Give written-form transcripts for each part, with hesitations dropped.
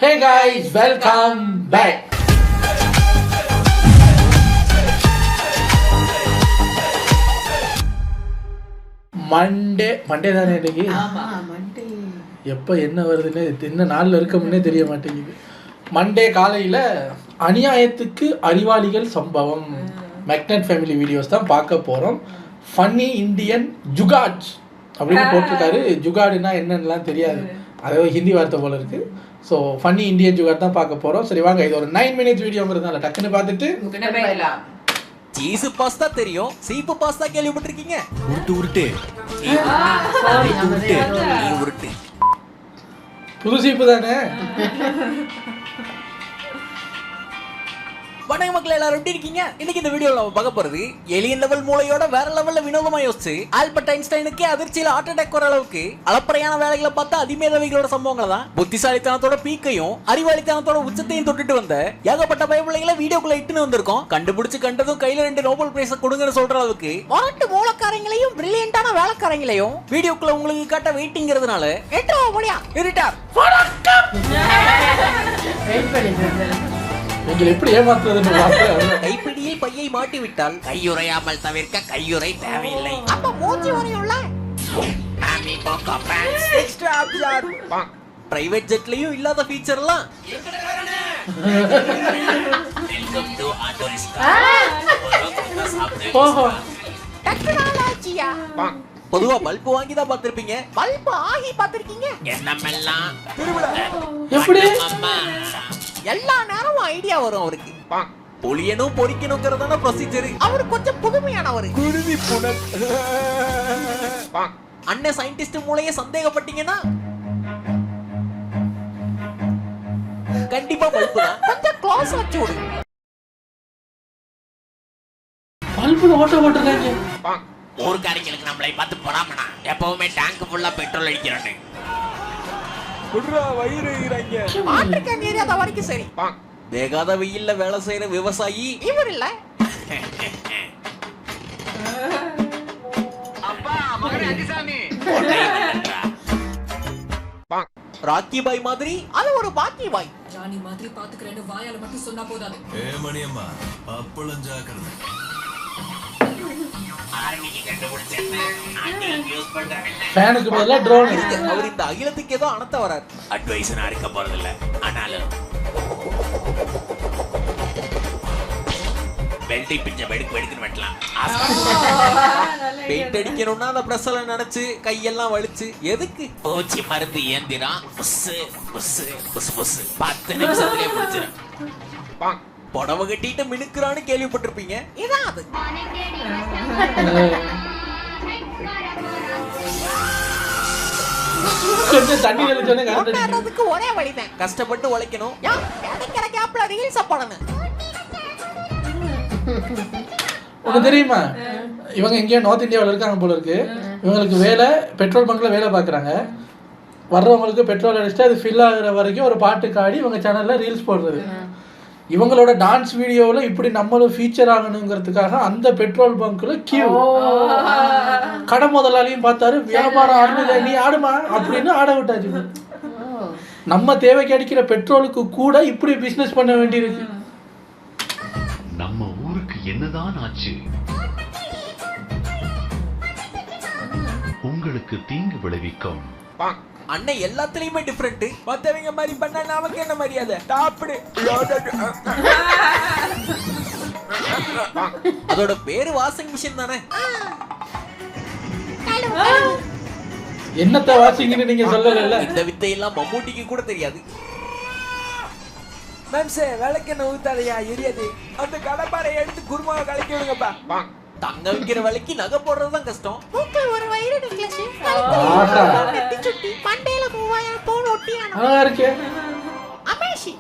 Hey guys, welcome back. Monday தானே இன்னைக்கு. எப்போ என்ன வருதுன்னு என்ன நாளில் இருக்கமுன்னே தெரிய மாட்டேங்குது. மண்டே காலையில் அநியாயத்துக்கு அறிவாளிகள் சம்பவம் மேக்னட் ஃபேமிலி வீடியோஸ் தான் பார்க்க போகிறோம். ஃபன்னி இண்டியன் ஜுகாட் அப்படின்னு போட்டிருக்காரு. ஜுகாடுனா என்னன்னுலாம் தெரியாது, அதாவது ஹிந்தி வார்த்தை போல இருக்குது. ஸோ ஃபன்னி இண்டியன் ஜுகாட் தான் பார்க்க போகிறோம். சரி வாங்க, இது ஒரு 9 minutes வீடியோங்கிறதுனால டக்குன்னு பார்த்துட்டு சீஸ் பாஸ்தா தெரியும், சீப்பு பாஸ்தா கேள்விப்பட்டிருக்கீங்க? உருட்டு புது சீப்பு தானே. வணக்கம் மக்கள், எல்லாரும் எப்படி இருக்கீங்க? இன்னைக்கு இந்த வீடியோல நம்ம பார்க்க போறது எலியன் லெவல் மூளையோட வேற லெவல்ல வினோதமா யோசிச்சு ஆல்பர்ட் ஐன்ஸ்டைனுக்கு அதிர்ச்சியில ஹார்ட் அட்டாக் வர அளவுக்கு அளப்பறையான வேலைகளை பார்த்தா அதிமேதவிகளோட சம்பவங்களை தான் புத்திசாலித்தனத்தோட பீக்கையும் அறிவாளித்தனத்தோட உச்சத்தையும் தொட்டுட்டு வந்த ஏகப்பட்ட பயப்பிள்ளைகளை வீடியோக்குள்ள இட்டுன்னு வந்திருக்கோம். கண்டுபிடிச்சு கண்டதும் கையில 2 நோபல் பிரைஸ் கொடுங்கன்னு சொல்ற அளவுக்கு மொரட்டு மூலக்காரங்களையும் பிரில்லியண்டான வேலைக்காரங்களையும் வீடியோக்குள்ள உங்களுக்கு காட்ட வெயிட்டிங்கிறதுனால எட்டோ முடியா இருட்டார் நீங்கள் எப்படி ஏமாத்துறதுன்னு கைப்பிடியில் பையை மாட்டி விட்டால் கையுறையாமல் தவிர்க்க கையுறை தேவையில்லை. அப்ப மூஞ்சி வரையும்ல பிரைவேட் ஜெட்லயும் இல்லாத ஃபீச்சர்லாம் பொதுவா பல்பு வாங்கி தான் பார்த்திருப்பீங்க, பல்பு ஆகி பார்த்திருக்கீங்க. என்னமெல்லாம் எப்படி எல்லா நேரமும் ஐடியா வரும் அவருக்கு. பொலியனும் பொறிக்கணுங்கிறதான ப்ரொசீஜர். அவரு கொஞ்சம் புதுமையானவர். குருவி புனல் அண்ணன் சயின்டிஸ்ட் மூளையே சந்தேகப்பட்டீங்கன்னா கண்டிப்பா பல்பு தான். கொஞ்சம் க்ளோஸ் வச்சு விடு. பல்புல ஓட்ட போட்டுருக்காங்க. ஊர்காரிகளுக்கு நம்மளை பார்த்து போடாமனா எப்பவுமே டேங்க் ஃபுல்லா பெட்ரோல் அடிக்கிறோன்னு சரி. வேகாத வெயில்ல வேலை செய்யற விவசாயி இவர் இல்ல. ராக்கி பாய் மாதிரி அது ஒரு பாக்கி பாய். ஜானி மாதிரி பாத்துக்கிறேன்னு வாயால மட்டும் சொன்னா போதாது. மணியம்மா அப்பளம் ஜாக்கிரதை. ஃபேனுக்கு பதிலா ட்ரோன். அவர் இந்த அகிலத்துக்கு ஏதோ அனத்த வரார். அட்வைஸனா இருக்க போறதில்ல, ஆனாலும் பெல்ட் பிஞ்ச வெடுக்குன்னு வெட்டலாம். பெயிண்ட் அடிக்கணும்னா அந்த பிரஸ்ல நினைச்சு கையெல்லாம் வலிச்சு எதுக்கு பூச்சி மருந்து ஏந்திரம் 10 நிமிஷத்துலயே முடிச்சிடும். புடவை கட்டிட்டு மினுக்குறான்னு கேள்விப்பட்டிருப்பீங்க. இதான் அது. கொஞ்சம் தண்ணி தெளிச்சோனே ஒரே வழிதான், கஷ்டப்பட்டு உழைக்கணும். கிடைக்கிற கேப்ல ரீல்ஸ் பண்ணணும். உனக்கு தெரியுமா, இவங்க எங்கேயோ நார்த் இந்தியாவில் இருக்காங்க போல இருக்கு. இவங்களுக்கு வேலை பெட்ரோல் பங்க்ல வேலை பார்க்குறாங்க. வர்றவங்களுக்கு பெட்ரோல் அடிச்சுட்டு அது ஃபில் ஆகுற வரைக்கும் ஒரு பாட்டுக்கு ஆடி இவங்க சேனல்ல ரீல்ஸ் போடுறது. இவங்களோட டான்ஸ் வீடியோவில் இப்படி நம்மளும் ஃபீச்சர் ஆகணுங்கிறதுக்காக அந்த பெட்ரோல் பங்க்ல கியூ. கடை முதலாளியும் பார்த்தாரு, வியாபாரம் ஆடுறது நீ ஆடுமா அப்படின்னு ஆட விட்டாச்சு. நம்ம தேவைக்கு அடிக்கிற பெட்ரோலுக்கு கூட இப்படி பிசினஸ் பண்ண வேண்டியிருக்கு. நம்ம ஊருக்கு என்னதான் ஆச்சு? உங்களுக்கு தீங்கு விளைவிக்கும். அண்ணன் எல்லாத்துலயுமே டிஃபரெண்ட். மத்தவங்க மாதிரி பண்ணா நமக்கு என்ன மரியாதை? டாப்டு. அதோட பேரு வாஷிங் மிஷின் தானே. என்னத்த வாஷிங்னு நீங்க சொல்லல. இந்த வித்தையெல்லாம் மம்மூட்டிக்கு கூட தெரியாது. மேம் சார் விளக்கு என்ன ஊத்தாதையா எரியாது. அந்த கடப்பாரை எடுத்து குருமாவை கலக்கி விடுங்கப்பா. தங்க வைக்கிற விலைக்கு நகை போடுறதுதான் கஷ்டம். ஒரு வயிறு நெக்லஸ் சுட்டி மண்டையில 3000 பவுன் ஒட்டியானே. அமேஷி.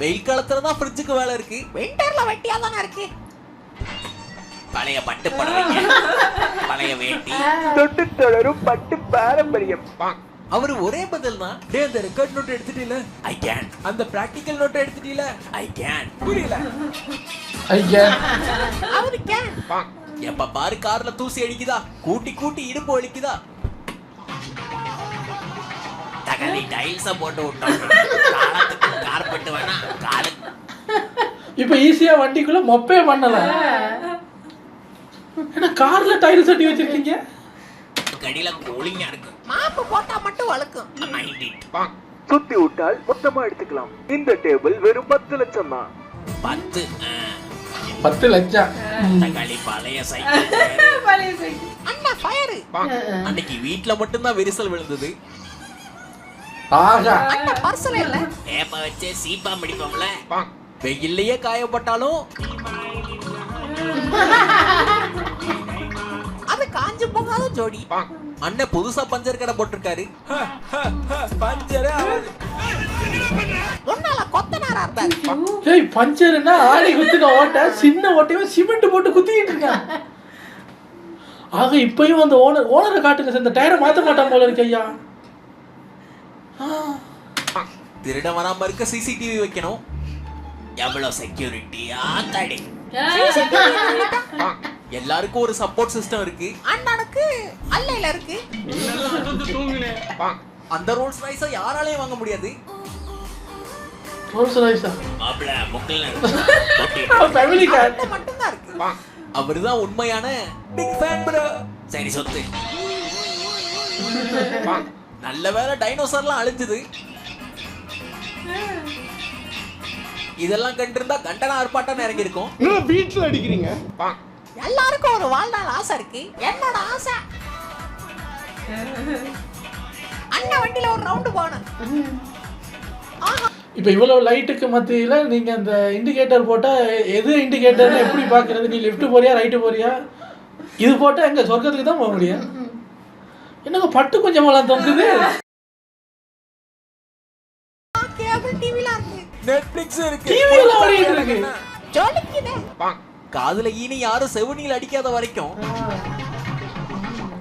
வெயில் காலத்துல தான் ஃப்ரிட்ஜுக்கு வேலை இருக்கு, விண்டர்ல வெட்டியா தானே இருக்கு. பழைய பட்டு படவைங்க, பழைய வேட்டி, தொட்டு தொடரும் பட்டு பாரம்பரியம். அவரு ஒரே பதில் தான். டே அந்த ரெக்கார்ட் நோட் எடுத்துட்டீல? I can. அந்த பிராக்டிகல் நோட் எடுத்துட்டீல? I can. புரியல. I can. அவரு கேன். எப்ப பாரு கார்ல தூசி அடிக்குதா, கூட்டி கூட்டி இடுப்பு வலிக்குதா. தகலி டைல்ஸ போட்டு விட்டோம். காலத்துக்கு கார்பெட் வேணா காலு. இப்போ ஈஸியா வண்டிக்குள்ள மொப்பே பண்ணலாம். ஏன்னா கார்ல டைல்ஸ் ஒட்டி வச்சிருக்கீங்க. கடியில கூலிங்கா இருக்கு. மாப்பு போட்டா மட்டும் வழுக்கும். Mind it. சுத்தி விட்டால் மொத்தமா எடுத்துக்கலாம். இந்த டேபிள் வெறும் 10 லட்சம் தான். 10 லட்சம். தகலி பழைய சைக்கிள். அண்ணா ஃபயர். அன்னைக்கு வீட்ல மட்டும் தான் விரிசல் விழுந்தது. ஆகா. அண்ணா பார்சல் இல்ல. ஏப்ப வச்சே சீப்பா முடிப்போம்ல. வெயில்லயே காயப்பட்டாலும் அது காஞ்சு போகாத ஜோடி. அண்ணன் புதுசா பஞ்சர் கடை போட்டிருக்காரு. பஞ்சரே ஆகாது. ஒன்னால கொத்தனாரா இருந்தாரு. ஏய் பஞ்சர்னா ஆளி குத்துன ஓட்ட சின்ன ஓட்டையும் சிமெண்ட் போட்டு குத்திட்டு இருக்கான். ஆக இப்பயும் அந்த ஓனரை காட்டுங்க. இந்த டயரை மாத்த மாட்டான் போல இருக்கு ஐயா. திருட வராம இருக்க சிசிடிவி வைக்கணும். எவ்வளவு செக்யூரிட்டி ஆத்தாடி. எல்லாருக்கும் ஒரு சப்போர்ட் சிஸ்டம் இருக்கு. அண்ணனுக்கு அல்லைல இருக்கு. அந்த ரோல்ஸ் ரைஸ யாராலையும் வாங்க முடியாது. ரோல்ஸ் ரைஸா? மாப்ள முக்கல்ல ஃபேமிலி கார் மட்டும் தான் இருக்கு. அவர்தான் உண்மையான பிக் ஃபேன் ப்ரோ. சரி சொத்து. நல்ல வேளை டைனோசர்லாம் அழிஞ்சது. இதெல்லாம் கண்டிருந்தா கண்டன ஆர்ப்பாட்டம் இறங்கி இருக்கும். வீட்ல அடிக்கிறீங்க. எல்லாருக்கும் ஒரு வாழ்நாள் ஆசை இருக்கு. என்னோட ஆசை அண்ணன் வண்டியில ஒரு ரவுண்டு போகணும். இப்போ இவ்வளவு லைட்டுக்கு மத்தியில நீங்க அந்த இண்டிகேட்டர் போட்டா எது இண்டிகேட்டர்னு எப்படி பாக்குறது? நீ லெஃப்ட் போறியா ரைட்டு போறியா? இது போட்டா எங்க சொர்க்கத்துக்கு தான் போக முடியும். என்னங்க பட்டு கொஞ்சம் எல்லாம் தொங்குது. கேபிள் டிவில இருக்கு. நெட்ஃபிளிக்ஸ் இருக்கு. டிவில ஓடிட்டு இருக்கு. ஜோலிக்குதே. காதுல ஈனி யாரும் செவனில அடிக்காத வரைக்கும்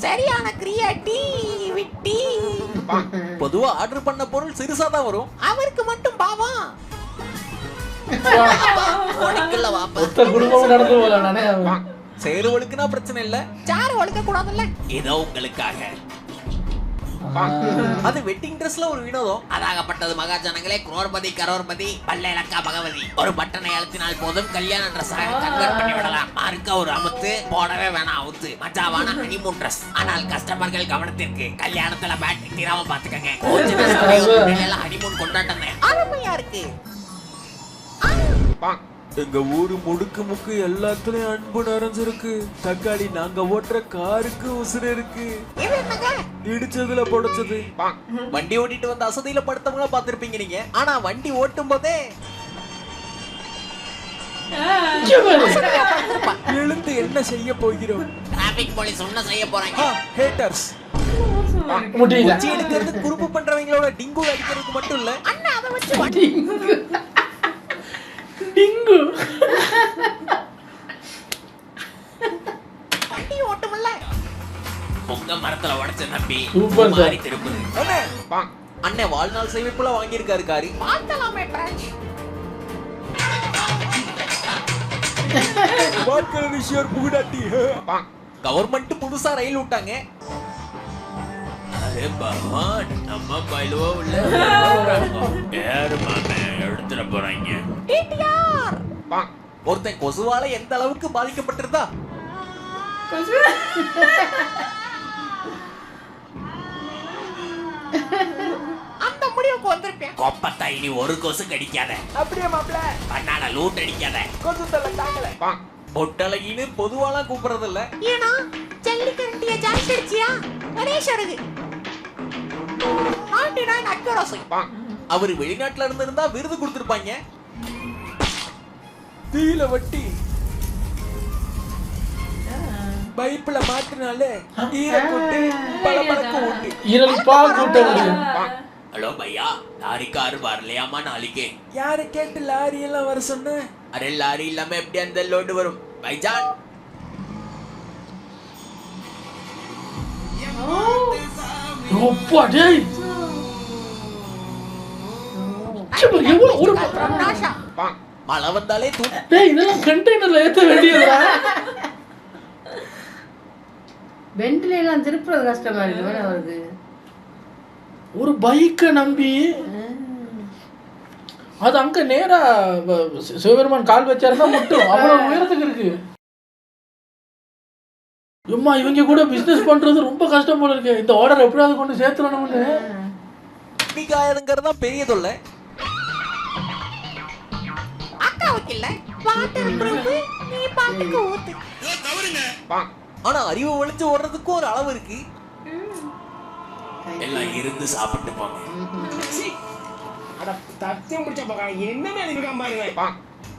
சரியான கிரியேட்டிவிட்டி. பொதுவா ஆர்டர் பண்ண பொருள் சிறுசா தான் வரும். அவருக்கு மட்டும் பாவம். உனக்குள்ள வாப்பா. மொத்த குடும்பமும் நடந்து போல நானே. சேரு ஒழுக்குனா பிரச்சனை இல்ல. சாரு ஒழுக்க கூடாதுல்ல. ஏதோ உங்களுக்காக. அது வெட்டிங் ட்ரெஸ்ல ஒரு வினோதம். அதாகப்பட்டது மகாஜனங்களே. குரோர்பதி கரோர்பதி பல்லேலக்கா பகவதி. ஒரு பட்டனை அழுத்தினால் போதும் கல்யாண ட்ரெஸ்ஸாக கன்வெர்ட் பண்ணி விடலாம். மார்க்க ஒரு அமுத்து போடவே வேணாம் அவுத்து. மச்சாவான ஹனிமூன் ட்ரெஸ். ஆனால் கஸ்டமர்கள் கவனத்திற்கு கல்யாணத்துல பேட்டரி தீராம பாத்துக்கங்க. ஹனிமூன் கொண்டாட்டம் அருமையா இருக்கு. எங்க ஊரு முடுக்கு முக்கு எல்லாத்துலயும் அன்பு நிறைஞ்சிருக்கு. தக்காளி நாங்க ஓட்டுற காருக்கு உசுறு இருக்கு. இடிச்சதுல பொடைச்சது. வண்டி ஓட்டிட்டு வந்து அசதியில படுத்தவங்கள பாத்திருப்பீங்க நீங்க. ஆனா வண்டி ஓட்டும் போதே எழுந்து என்ன செய்ய போகிறோம்? டிராபிக் போலீஸ் ஒண்ணு செய்ய போறாங்க. ஹேட்டர்ஸ். முடியல. வச்சி எடுக்கிறது குறுப்பு பண்றவங்களோட டிங்கு அடிக்கிறதுக்கு மட்டும் இல்ல. அண்ணா அத வச்சு வண்டி டிங்கு வண்டி ஓட்டும்ல. பொங்க மரத்துல உடைச்ச நம்பி சூப்பர் சார். மாறி திருப்புது. அண்ணே வாழ்நாள் சேமிப்புல வாங்கி இருக்காரு காரி. பார்த்தலாமே பிரான்ச். வாட்கர விஷயம் புகுடாட்டி. கவர்மெண்ட் புதுசா ரயில் விட்டாங்க. அரே பகவான் நம்ம பைலவா உள்ள யார் மாமே எடுத்துற போறாங்க. டிடிஆர் ஒருத்தன் கொசுவால எந்த அளவுக்கு பாதிக்கப்பட்டிருந்தா அந்த முடிவுக்கு வந்திருப்பேன். கொப்பத்தா இனி ஒரு கொசு கடிக்காத. அப்படியே மாப்ள. பண்ணால லூட் அடிக்காத. கொசு தள்ள தாங்கல. பொட்டலகின்னு பொதுவாலாம் கூப்பிடுறது இல்ல. ஏனா ஜல்லிக்கட்டிய ஜாஸ்தி அடிச்சியா கணேஷருக்கு 99 அக்கரசி. அவர் வெளிநாட்டுல இருந்திருந்தா விருது கொடுத்திருப்பாங்க. தீல வட்டி பைப்ல மாட்டினாலே ஈரக்குட்டி பளபளக்கு ஊட்டி. ஈரல்பா கூட்ட முடியும். ஹலோ பையா லாரி கார் வரலையாமா நாளைக்கு? யாரை கேட்டு லாரி எல்லாம் வர சொன்ன? அரே லாரி இல்லாம எப்படி அந்த லோடு வரும் பைஜான்? அப்பா டேய். எவ்வளவு ஒரு மழை வந்தாலே டேய் இதெல்லாம் கண்டெய்னர்ல ஏத்த வேண்டியதுடா. வெண்டில எல்லாம் திருப்புறது கஷ்டமா இருக்கு. வேற வருது. ஒரு பைக்கை நம்பி அது அங்கே நேராக சிவபெருமான் கால் வச்சாருன்னா மட்டும் அவ்வளோ உயரத்துக்கு இருக்கு. எம்மா இவங்க கூட பிஸ்னஸ் பண்ணுறது ரொம்ப கஷ்டம் போல இருக்கு. இந்த ஆர்டர் எப்படியாவது கொண்டு சேர்த்துடணும்னு காயதுங்கிறது தான் பெரிய தொல்லை. ஆனா அறிவு ஒழிச்சு ஓடுறதுக்கும் ஒரு அளவு இருக்கு. எல்லாம் இருந்து சாப்பிட்டு போங்க.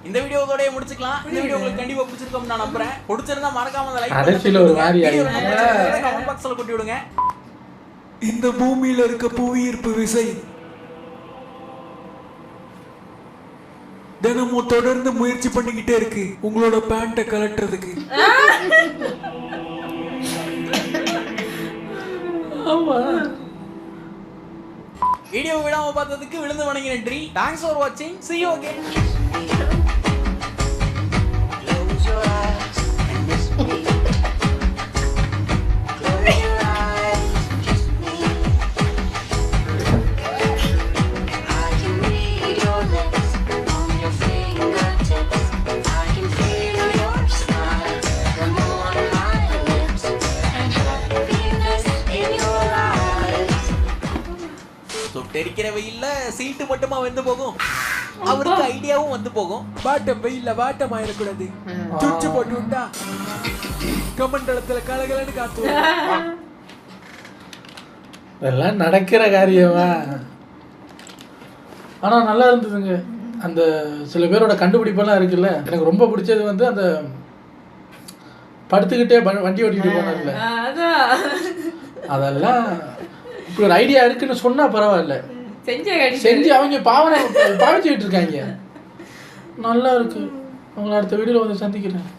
இந்த வீடியோவோட முடிச்சுக்கலாம். இந்த வீடியோ உங்களுக்கு கண்டிப்பா பிடிச்சிருக்கும் நான் நம்புறேன். பிடிச்சிருந்தா மறக்காம லைக் பண்ணுங்க, கமெண்ட் பாக்ஸ்ல கொட்டி விடுங்க. இந்த பூமியில இருக்க புவியீர்ப்பு விசை தினமும் தொடர்ந்து முயற்சி பண்ணிக்கிட்டே இருக்கு உங்களோட பேண்ட்டை கலட்டுறதுக்கு. வீடியோ விடாம பார்த்ததுக்கு விழுந்து வணங்கி நன்றி. Thanks for watching. See you again. தெரிக்கிற வெயில்ல சீட்டு மட்டுமா வந்து போகும், அவருக்கு ஐடியாவும் வந்து போகும். பாட்டம் வெயில்ல வாட்டம் ஆயிடக்கூடாது. சுச்சு போட்டு விட்டா கமண்டலத்துல கலகலன்னு காத்து. இதெல்லாம் நடக்கிற காரியமா? ஆனால் நல்லா இருந்ததுங்க. அந்த சில பேரோட கண்டுபிடிப்பெல்லாம் இருக்குல்ல. எனக்கு ரொம்ப பிடிச்சது வந்து அந்த படுத்துக்கிட்டே வண்டி ஓட்டிகிட்டு போனார்ல, அதெல்லாம் இப்படி ஒரு ஐடியா இருக்குன்னு சொன்னா பரவாயில்ல, செஞ்சு அவங்க பாவிச்சுக்கிட்டு இருக்காங்க. நல்லா இருக்கு. உங்களை அடுத்த வீடியோவில் வந்து சந்திக்கிறேன்.